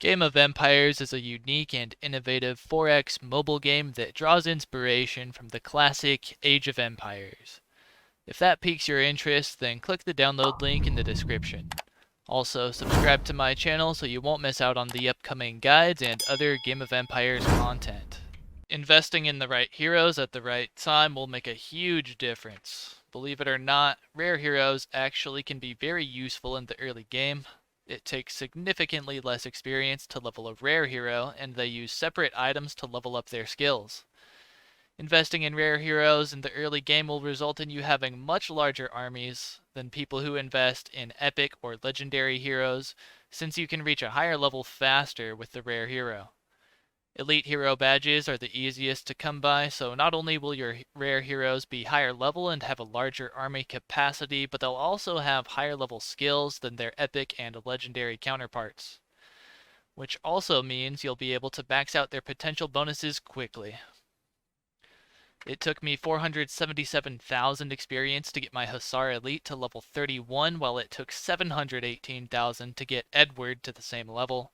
Game of Empires is a unique and innovative 4X mobile game that draws inspiration from the classic Age of Empires. If that piques your interest, then click the download link in the description. Also, subscribe to my channel so you won't miss out on the upcoming guides and other Game of Empires content. Investing in the right heroes at the right time will make a huge difference. Believe it or not, rare heroes actually can be very useful in the early game. It takes significantly less experience to level a rare hero, and they use separate items to level up their skills. Investing in rare heroes in the early game will result in you having much larger armies than people who invest in epic or legendary heroes, since you can reach a higher level faster with the rare hero. Elite hero badges are the easiest to come by, so not only will your rare heroes be higher level and have a larger army capacity, but they'll also have higher level skills than their epic and legendary counterparts. Which also means you'll be able to max out their potential bonuses quickly. It took me 477,000 experience to get my Hussar Elite to level 31, while it took 718,000 to get Edward to the same level.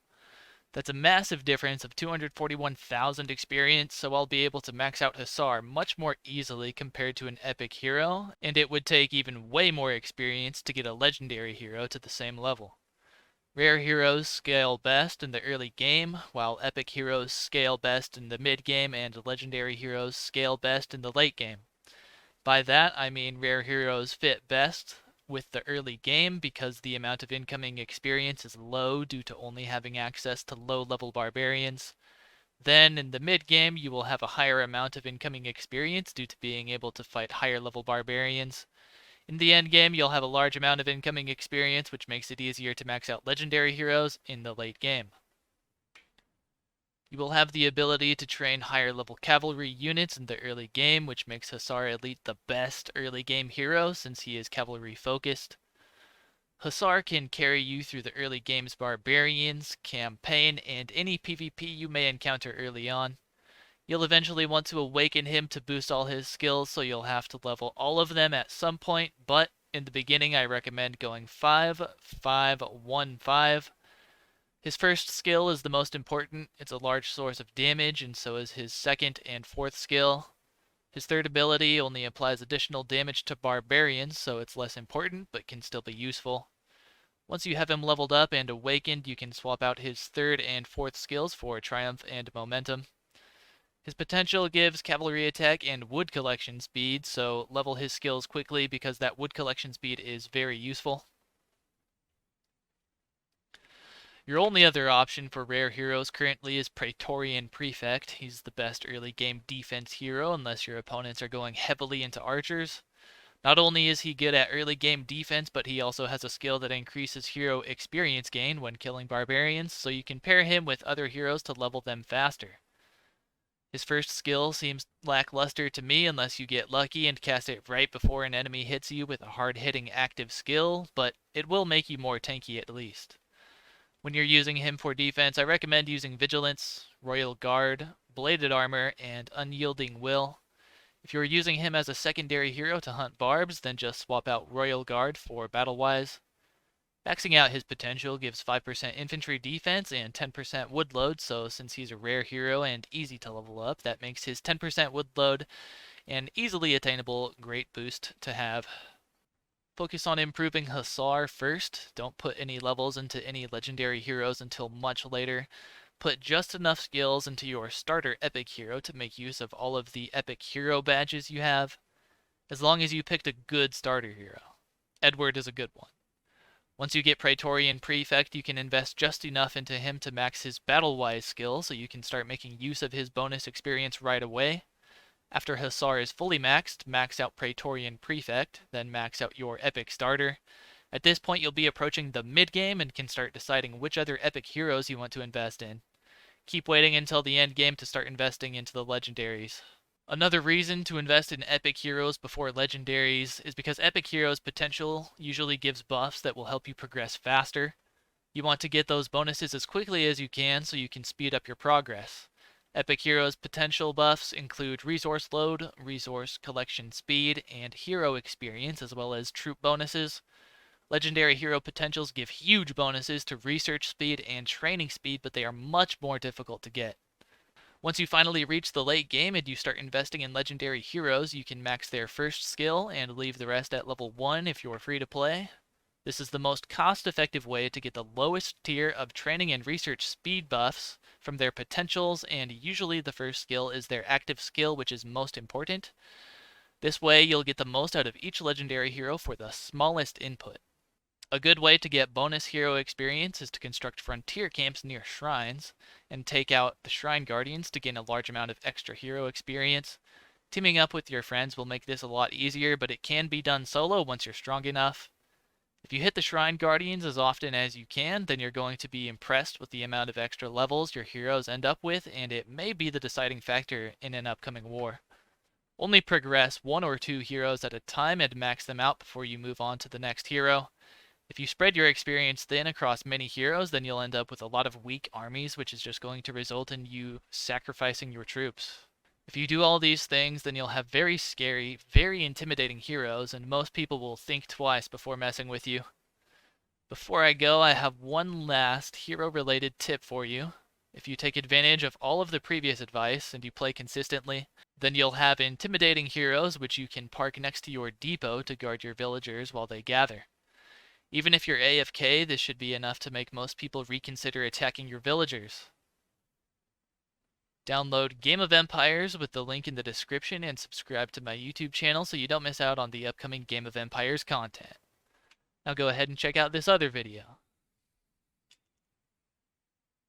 That's a massive difference of 241,000 experience, so I'll be able to max out Hussar much more easily compared to an epic hero, and it would take even way more experience to get a legendary hero to the same level. Rare heroes scale best in the early game, while epic heroes scale best in the mid game and legendary heroes scale best in the late game. By that I mean rare heroes fit best with the early game because the amount of incoming experience is low due to only having access to low level barbarians. Then in the mid game you will have a higher amount of incoming experience due to being able to fight higher level barbarians. In the end game you'll have a large amount of incoming experience, which makes it easier to max out legendary heroes in the late game. You will have the ability to train higher level cavalry units in the early game, which makes Hussar Elite the best early game hero since he is cavalry focused. Hussar can carry you through the early game's barbarians, campaign, and any PvP you may encounter early on. You'll eventually want to awaken him to boost all his skills, so you'll have to level all of them at some point, but in the beginning I recommend going 5-5-1-5. His first skill is the most important. It's a large source of damage, and so is his second and fourth skill. His third ability only applies additional damage to barbarians, so it's less important, but can still be useful. Once you have him leveled up and awakened, you can swap out his third and fourth skills for Triumph and Momentum. His potential gives cavalry attack and wood collection speed, so level his skills quickly because that wood collection speed is very useful. Your only other option for rare heroes currently is Praetorian Prefect. He's the best early game defense hero unless your opponents are going heavily into archers. Not only is he good at early game defense, but he also has a skill that increases hero experience gain when killing barbarians, so you can pair him with other heroes to level them faster. His first skill seems lackluster to me unless you get lucky and cast it right before an enemy hits you with a hard-hitting active skill, but it will make you more tanky at least. When you're using him for defense, I recommend using Vigilance, Royal Guard, Bladed Armor, and Unyielding Will. If you're using him as a secondary hero to hunt barbs, then just swap out Royal Guard for Battle-Wise. Maxing out his potential gives 5% infantry defense and 10% wood load, so since he's a rare hero and easy to level up, that makes his 10% wood load an easily attainable great boost to have. Focus on improving Hussar first. Don't put any levels into any legendary heroes until much later. Put just enough skills into your starter epic hero to make use of all of the epic hero badges you have, as long as you picked a good starter hero. Edward is a good one. Once you get Praetorian Prefect, you can invest just enough into him to max his battle-wise skill so you can start making use of his bonus experience right away. After Hussar is fully maxed, max out Praetorian Prefect, then max out your epic starter. At this point you'll be approaching the mid-game and can start deciding which other epic heroes you want to invest in. Keep waiting until the end game to start investing into the legendaries. Another reason to invest in epic heroes before legendaries is because epic heroes' potential usually gives buffs that will help you progress faster. You want to get those bonuses as quickly as you can so you can speed up your progress. Epic Heroes' potential buffs include resource load, resource collection speed, and hero experience, as well as troop bonuses. Legendary hero potentials give huge bonuses to research speed and training speed, but they are much more difficult to get. Once you finally reach the late game and you start investing in legendary heroes, you can max their first skill and leave the rest at level 1 if you're free to play. This is the most cost-effective way to get the lowest tier of training and research speed buffs from their potentials, and usually the first skill is their active skill, which is most important. This way you'll get the most out of each legendary hero for the smallest input. A good way to get bonus hero experience is to construct frontier camps near shrines, and take out the shrine guardians to gain a large amount of extra hero experience. Teaming up with your friends will make this a lot easier, but it can be done solo once you're strong enough. If you hit the shrine guardians as often as you can, then you're going to be impressed with the amount of extra levels your heroes end up with, and it may be the deciding factor in an upcoming war. Only progress 1 or 2 heroes at a time and max them out before you move on to the next hero. If you spread your experience thin across many heroes, then you'll end up with a lot of weak armies, which is just going to result in you sacrificing your troops. If you do all these things, then you'll have very scary, very intimidating heroes, and most people will think twice before messing with you. Before I go, I have one last hero-related tip for you. If you take advantage of all of the previous advice and you play consistently, then you'll have intimidating heroes which you can park next to your depot to guard your villagers while they gather. Even if you're AFK, this should be enough to make most people reconsider attacking your villagers. Download Game of Empires with the link in the description and subscribe to my YouTube channel so you don't miss out on the upcoming Game of Empires content. Now go ahead and check out this other video.